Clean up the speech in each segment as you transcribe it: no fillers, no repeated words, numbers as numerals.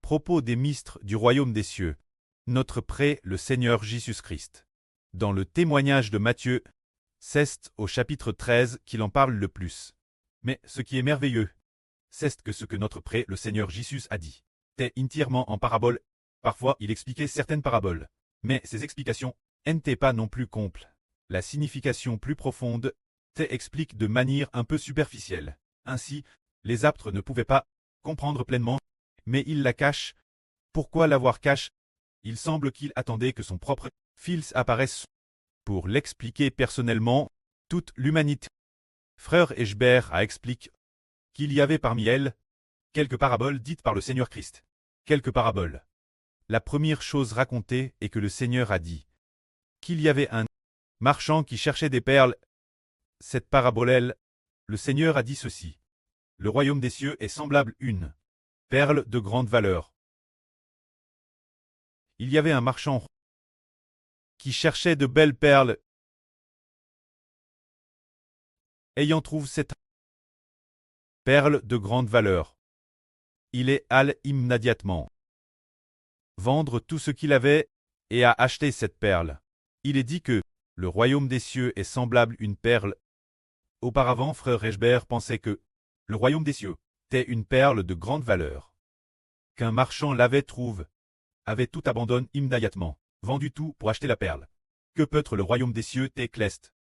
Propos des mystres du royaume des cieux. Notre prêt, le Seigneur Jésus-Christ. Dans le témoignage de Matthieu, c'est au chapitre 13 qu'il en parle le plus. Mais ce qui est merveilleux, c'est que ce que notre prêt, le Seigneur Jésus a dit, était entièrement en parabole. Parfois, il expliquait certaines paraboles, mais ces explications n'étaient pas non plus complètes. La signification plus profonde explique de manière un peu superficielle. Ainsi, les apôtres ne pouvaient pas comprendre pleinement, mais il la cache. Pourquoi l'avoir cache? Il semble qu'il attendait que son propre fils apparaisse pour l'expliquer personnellement, toute l'humanité. Frère Eschbert a expliqué qu'il y avait parmi elles quelques paraboles dites par le Seigneur Christ. Quelques paraboles. La première chose racontée est que le Seigneur a dit qu'il y avait un marchand qui cherchait des perles. Cette parabole, le Seigneur a dit ceci. Le royaume des cieux est semblable une perle de grande valeur. Il y avait un marchand qui cherchait de belles perles. Ayant trouvé cette perle de grande valeur, il est allé immédiatement vendre tout ce qu'il avait et a acheté cette perle. Il est dit que le royaume des cieux est semblable une perle. Auparavant, frère Eschbert pensait que le royaume des cieux était une perle de grande valeur. Qu'un marchand l'avait trouvé, avait tout abandonné immédiatement, vendu tout pour acheter la perle. Que peut être le royaume des cieux cleste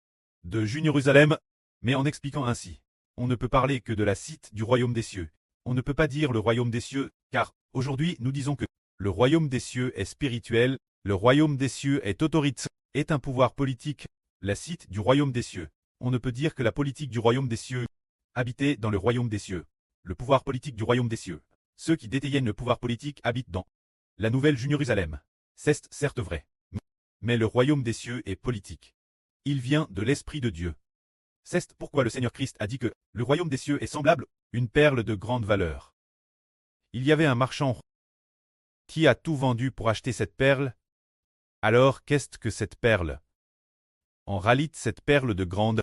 de Jérusalem, mais en expliquant ainsi, on ne peut parler que de la cité du royaume des cieux. On ne peut pas dire le royaume des cieux, car aujourd'hui nous disons que le royaume des cieux est spirituel, le royaume des cieux est autoritaire, est un pouvoir politique, la cité du royaume des cieux. On ne peut dire que la politique du royaume des cieux habitait dans le royaume des cieux. Le pouvoir politique du royaume des cieux. Ceux qui détiennent le pouvoir politique habitent dans la nouvelle Jérusalem. C'est certes vrai. Mais le royaume des cieux est politique. Il vient de l'Esprit de Dieu. C'est pourquoi le Seigneur Christ a dit que le royaume des cieux est semblable, une perle de grande valeur. Il y avait un marchand qui a tout vendu pour acheter cette perle. Alors qu'est-ce que cette perle? En réalité, cette perle de grande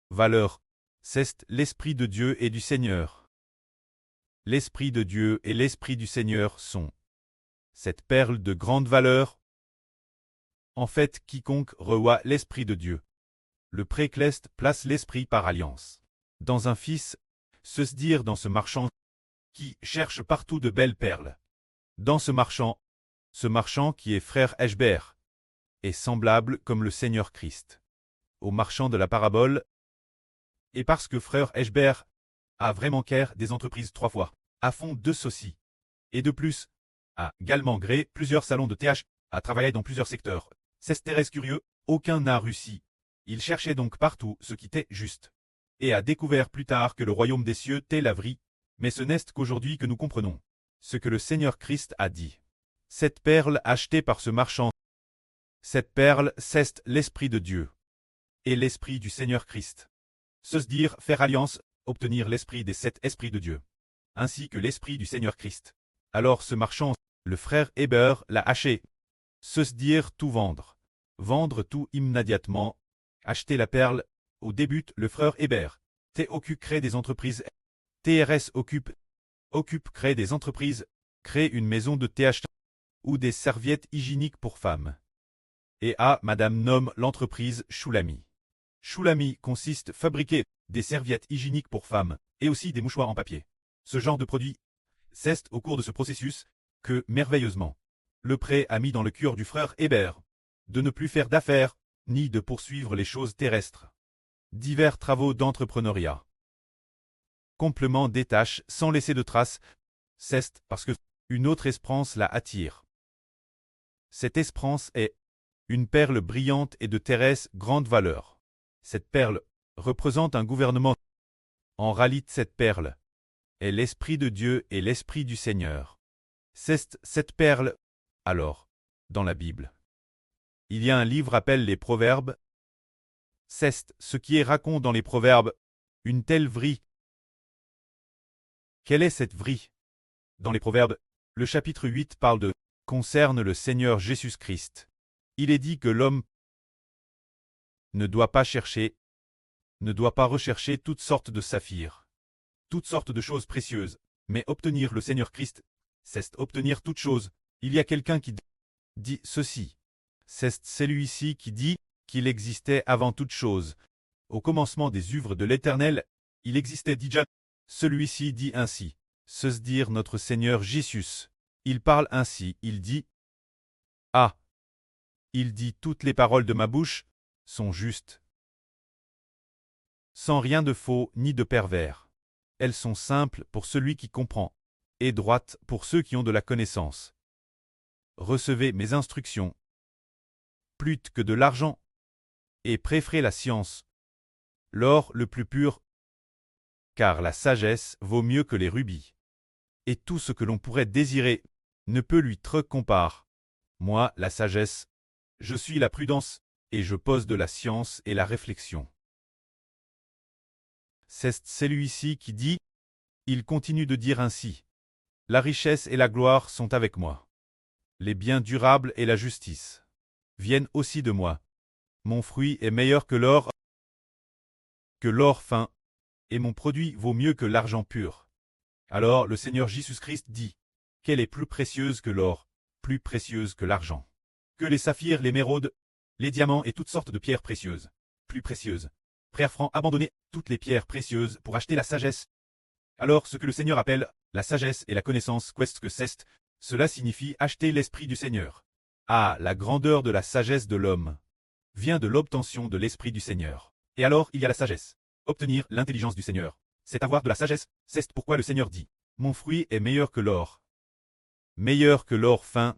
valeur, c'est l'Esprit de Dieu et du Seigneur. L'Esprit de Dieu et l'Esprit du Seigneur sont cette perle de grande valeur. En fait, quiconque reçoit l'Esprit de Dieu, le précleste place l'Esprit par alliance dans un fils, se dire dans ce marchand qui cherche partout de belles perles. Dans ce marchand qui est frère Eschbert, est semblable comme le Seigneur Christ au marchand de la parabole. Et parce que frère Eschbert a vraiment cœur des entreprises 3 fois, à fond de ceci. Et de plus, a également créé plusieurs salons de TH, a travaillé dans plusieurs secteurs. C'est très curieux, aucun n'a réussi. Il cherchait donc partout ce qui était juste. Et a découvert plus tard que le royaume des cieux était la vraie. Mais ce n'est qu'aujourd'hui que nous comprenons ce que le Seigneur Christ a dit. Cette perle achetée par ce marchand, cette perle, c'est l'Esprit de Dieu et l'Esprit du Seigneur Christ. Se dire faire alliance, obtenir l'Esprit des 7 esprits de Dieu, ainsi que l'Esprit du Seigneur Christ. Alors ce marchand, le frère Eber, l'a acheté. Se dire tout vendre tout immédiatement, acheter la perle. Au début, le frère Eber, occupe crée des entreprises. TRS occupe crée des entreprises, crée une maison de TH ou des serviettes hygiéniques pour femmes. Et madame nomme l'entreprise Choulami. Choulami consiste à fabriquer des serviettes hygiéniques pour femmes et aussi des mouchoirs en papier. Ce genre de produit, c'est au cours de ce processus que, merveilleusement, le prêt a mis dans le cœur du frère Eber de ne plus faire d'affaires, ni de poursuivre les choses terrestres. Divers travaux d'entrepreneuriat. Complément des tâches sans laisser de traces, c'est parce que une autre espérance la attire. Cette espérance est une perle brillante et de terrestre grande valeur. Cette perle représente un gouvernement. En réalité, cette perle est l'Esprit de Dieu et l'Esprit du Seigneur. C'est cette perle. Alors, dans la Bible, il y a un livre appelé les Proverbes. C'est ce qui est raconté dans les Proverbes, une telle vraie. Quelle est cette vraie? Dans les Proverbes, le chapitre 8 parle de concerne le Seigneur Jésus-Christ. Il est dit que l'homme ne doit pas rechercher toutes sortes de saphirs, toutes sortes de choses précieuses, mais obtenir le Seigneur Christ, C'est obtenir toute chose. Il y a quelqu'un qui dit ceci. C'est celui-ci qui dit qu'il existait avant toute chose. Au commencement des œuvres de l'Éternel, il existait déjà. Celui-ci dit ainsi. Se dire notre Seigneur Jésus. Il parle ainsi, il dit. Ah! Il dit toutes les paroles de ma bouche sont justes. Sans rien de faux ni de pervers. Elles sont simples pour celui qui comprend, et droites pour ceux qui ont de la connaissance. Recevez mes instructions. Plutôt que de l'argent, et préférez la science, l'or le plus pur, car la sagesse vaut mieux que les rubis. Et tout ce que l'on pourrait désirer ne peut lui te comparer. Moi, la sagesse, je suis la prudence, et je pose de la science et la réflexion. C'est celui-ci qui dit, il continue de dire ainsi. La richesse et la gloire sont avec moi. Les biens durables et la justice viennent aussi de moi. Mon fruit est meilleur que l'or fin, et mon produit vaut mieux que l'argent pur. Alors le Seigneur Jésus-Christ dit, qu'elle est plus précieuse que l'or, plus précieuse que l'argent, que les saphirs, l'émeraude, les diamants et toutes sortes de pierres précieuses, plus précieuses. Frère Franc abandonnait toutes les pierres précieuses pour acheter la sagesse. Alors ce que le Seigneur appelle la sagesse et la connaissance, qu'est-ce que c'est? Cela signifie acheter l'esprit du Seigneur. Ah, la grandeur de la sagesse de l'homme vient de l'obtention de l'esprit du Seigneur. Et alors il y a la sagesse. Obtenir l'intelligence du Seigneur, c'est avoir de la sagesse. C'est pourquoi le Seigneur dit, mon fruit est meilleur que l'or. Meilleur que l'or fin.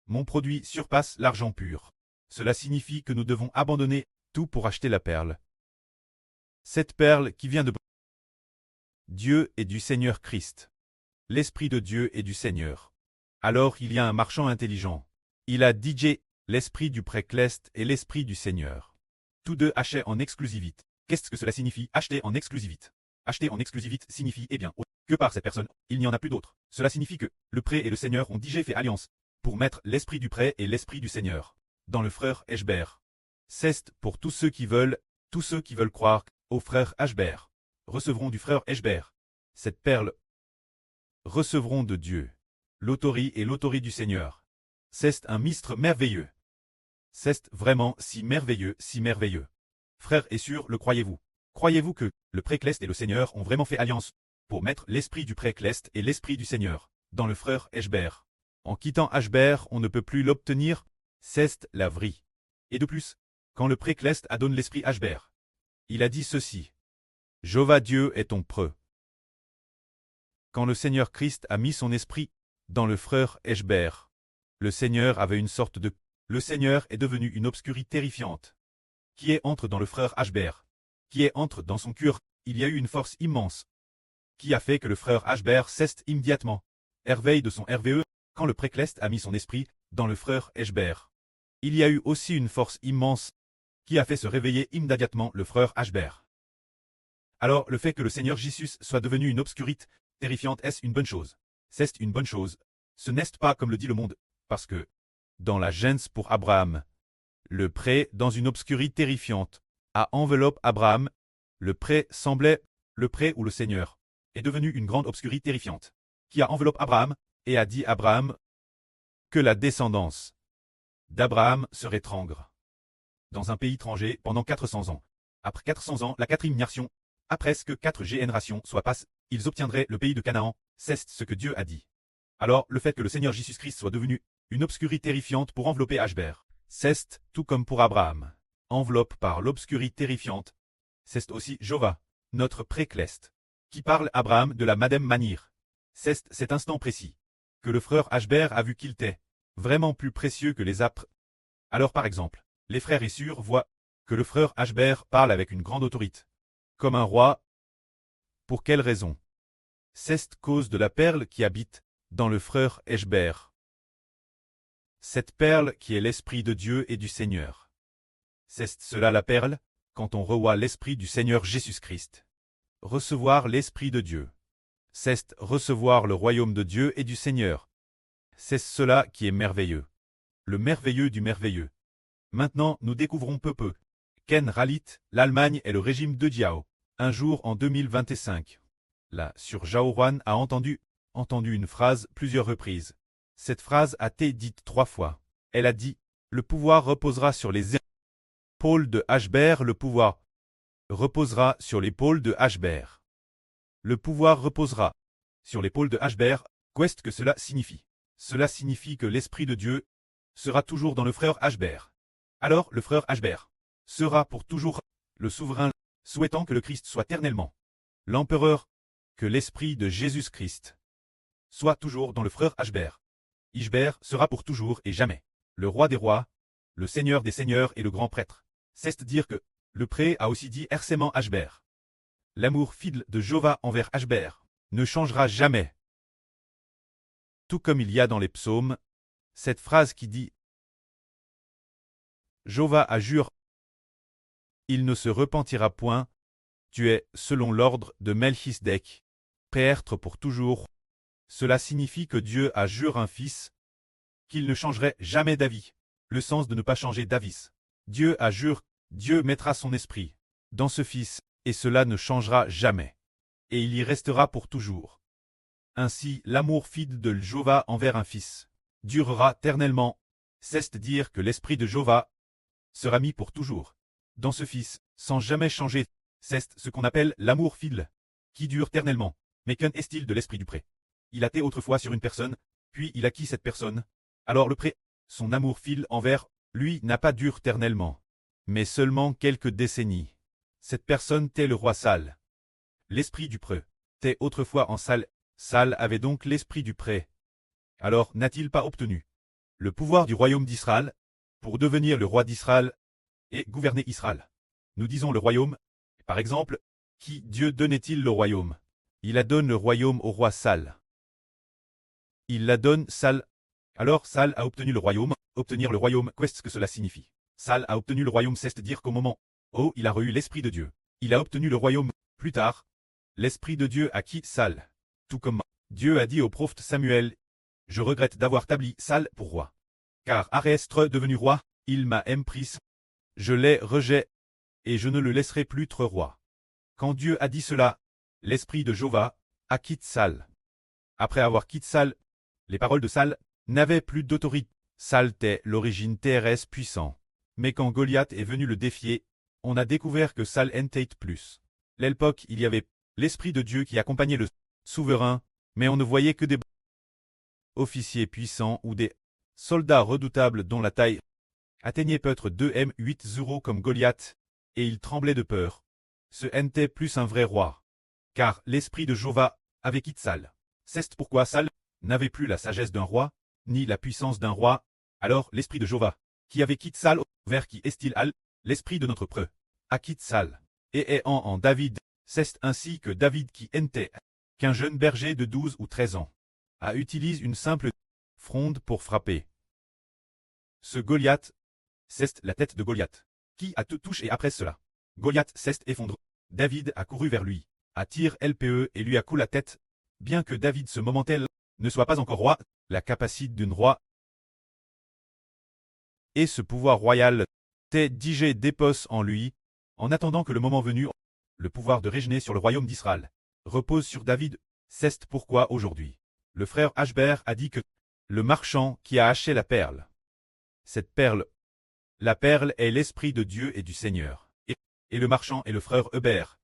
Mon produit surpasse l'argent pur. Cela signifie que nous devons abandonner tout pour acheter la perle. Cette perle qui vient de Dieu et du Seigneur Christ. L'Esprit de Dieu et du Seigneur. Alors il y a un marchand intelligent. Il a DJ, l'Esprit du Précleste et l'Esprit du Seigneur. Tous deux achètent en exclusivité. Qu'est-ce que cela signifie, acheter en exclusivité? Acheter en exclusivité signifie, eh bien, que par cette personne, il n'y en a plus d'autre. Cela signifie que le prêt et le Seigneur ont DJ fait alliance pour mettre l'Esprit du prêt et l'Esprit du Seigneur dans le frère Eshbert. C'est pour tous ceux qui veulent croire au frère Eshbert, recevront du frère Eshbert cette perle, recevront de Dieu l'autorité et l'autorité du Seigneur. C'est un mystre merveilleux. C'est vraiment si merveilleux, si merveilleux. Frère et sûr, le croyez-vous? Croyez-vous que le Précleste et le Seigneur ont vraiment fait alliance pour mettre l'esprit du Précleste et l'esprit du Seigneur dans le frère Eshbert? En quittant Eshbert, on ne peut plus l'obtenir. C'est la vraie. Et de plus, quand le Précleste a donné l'esprit Eshbert, il a dit ceci. Jéhovah Dieu est ton preux. Quand le Seigneur Christ a mis son esprit dans le frère Eshbert, le Seigneur avait une sorte de... Le Seigneur est devenu une obscurité terrifiante. Qui est entre dans le frère Eshbert, qui est entre dans son cœur, il y a eu une force immense, qui a fait que le frère Eshbert cesse immédiatement. Herveille de son RVE, quand le Précleste a mis son esprit dans le frère Eshbert. Il y a eu aussi une force immense, qui a fait se réveiller immédiatement le frère Eshbert. Alors le fait que le Seigneur Jésus soit devenu une obscurité terrifiante, est-ce une bonne chose? C'est une bonne chose. Ce n'est pas comme le dit le monde, parce que, dans la Genèse pour Abraham, le prêt dans une obscurité terrifiante a enveloppé Abraham, le prêt semblait, le prêt ou le Seigneur, est devenu une grande obscurité terrifiante, qui a enveloppé Abraham, et a dit Abraham que la descendance d'Abraham serait trangre dans un pays étranger pendant 400 ans. Après 400 ans, la quatrième nation, à presque 4 générations soit passe, ils obtiendraient le pays de Canaan, c'est ce que Dieu a dit. Alors, le fait que le Seigneur Jésus-Christ soit devenu une obscurité terrifiante pour envelopper Eshbert, c'est, tout comme pour Abraham, enveloppe par l'obscurité terrifiante, c'est aussi Jéhovah, notre Précleste, qui parle à Abraham de la même manière. C'est cet instant précis que le frère Eshbert a vu qu'il était vraiment plus précieux que les âpres. Alors par exemple, les frères et sœurs voient que le frère Eshbert parle avec une grande autorité, comme un roi. Pour quelle raison? C'est cause de la perle qui habite dans le frère Eshbert. Cette perle qui est l'Esprit de Dieu et du Seigneur. C'est cela la perle, quand on reçoit l'Esprit du Seigneur Jésus-Christ. Recevoir l'Esprit de Dieu. C'est recevoir le royaume de Dieu et du Seigneur. C'est cela qui est merveilleux. Le merveilleux du merveilleux. Maintenant, nous découvrons peu qu'en réalité, l'Allemagne est le régime de Jiao. Un jour en 2025. Là, sur Jaoran a entendu entendu une phrase plusieurs reprises. Cette phrase a été dite 3 fois. Elle a dit « Le pouvoir reposera sur les épaules de Ashbert, le pouvoir reposera sur l'épaule de Ashbert. Le pouvoir reposera sur l'épaule de Ashbert. Qu'est-ce que cela signifie? Cela signifie que l'Esprit de Dieu sera toujours dans le frère Ashbert. Alors le frère Ashbert sera pour toujours le souverain, souhaitant que le Christ soit éternellement l'empereur, que l'Esprit de Jésus-Christ soit toujours dans le frère Ashbert. Ishbert sera pour toujours et jamais le roi des rois, le seigneur des seigneurs et le grand prêtre. C'est dire que le pré a aussi dit hercément Ashbert. L'amour fidèle de Jéhovah envers Ashbert ne changera jamais. Tout comme il y a dans les psaumes, cette phrase qui dit « Jéhovah a juré, il ne se repentira point, tu es, selon l'ordre de Melchisedec, prêtre pour toujours ». Cela signifie que Dieu a juré un fils, qu'il ne changerait jamais d'avis. Le sens de ne pas changer d'avis. Dieu a juré, Dieu mettra son esprit dans ce fils, et cela ne changera jamais. Et il y restera pour toujours. Ainsi, l'amour fidèle de Jéhovah envers un fils durera éternellement, c'est-à-dire que l'esprit de Jéhovah sera mis pour toujours dans ce fils, sans jamais changer. C'est ce qu'on appelle l'amour fidèle, qui dure éternellement. Mais qu'un est-il de l'esprit du pré? Il a été autrefois sur une personne, puis il acquit cette personne. Alors le pré, son amour fidèle envers lui n'a pas duré éternellement, mais seulement quelques décennies. Cette personne était le roi Saül. L'esprit du pré était autrefois en Saül. Saül avait donc l'esprit du pré. Alors n'a-t-il pas obtenu le pouvoir du royaume d'Israël pour devenir le roi d'Israël et gouverner Israël? Nous disons le royaume. Par exemple, qui Dieu donnait-il le royaume? Il a donné le royaume au roi Saül. Il la donne Saül. Alors Saül a obtenu le royaume. Obtenir le royaume, qu'est-ce que cela signifie? Saül a obtenu le royaume, c'est-à-dire qu'au moment où il a reçu l'Esprit de Dieu, il a obtenu le royaume. Plus tard, l'Esprit de Dieu a quitté Saül. Tout comme Dieu a dit au prophète Samuel, « Je regrette d'avoir établi Saül pour roi. Car Arestre devenu roi, il m'a pris. Je l'ai rejeté, et je ne le laisserai plus être roi. » Quand Dieu a dit cela, l'Esprit de Jéhovah a quitté Saül. Après avoir quitté Saül, les paroles de Saül n'avaient plus d'autorité. Saül était l'origine terrestre puissant. Mais quand Goliath est venu le défier, on a découvert que Saül était plus. L'époque, il y avait l'Esprit de Dieu qui accompagnait le souverain, mais on ne voyait que des officiers puissants ou des soldats redoutables dont la taille atteignait peut-être 2 m 8 comme Goliath, et il tremblait de peur. Ce n'était plus un vrai roi. Car l'Esprit de Jéhovah avait quitté Saül. C'est pourquoi Saül n'avait plus la sagesse d'un roi, ni la puissance d'un roi. Alors l'Esprit de Jéhovah, qui avait quitté Saül, vers qui est-il allé? L'Esprit de notre preux a quitté Saül. Et est en David, c'est ainsi que David qui était qu'un jeune berger de 12 ou 13 ans, a utilisé une simple fronde pour frapper. Ce Goliath, c'est la tête de Goliath, qui a tout touché après cela. Goliath s'est effondré. David a couru vers lui, a tiré l'épée et lui a coulé la tête. Bien que David ce moment-là ne soit pas encore roi, la capacité d'un roi et ce pouvoir royal t'est digé dépose en lui, en attendant que le moment venu, le pouvoir de régner sur le royaume d'Israël repose sur David. C'est pourquoi aujourd'hui, le frère Ashbert a dit que le marchand qui a acheté la perle, cette perle, la perle est l'Esprit de Dieu et du Seigneur, et le marchand est le frère Hubert.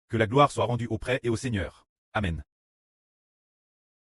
Que la gloire soit rendue au prêtre et au Seigneur. Amen.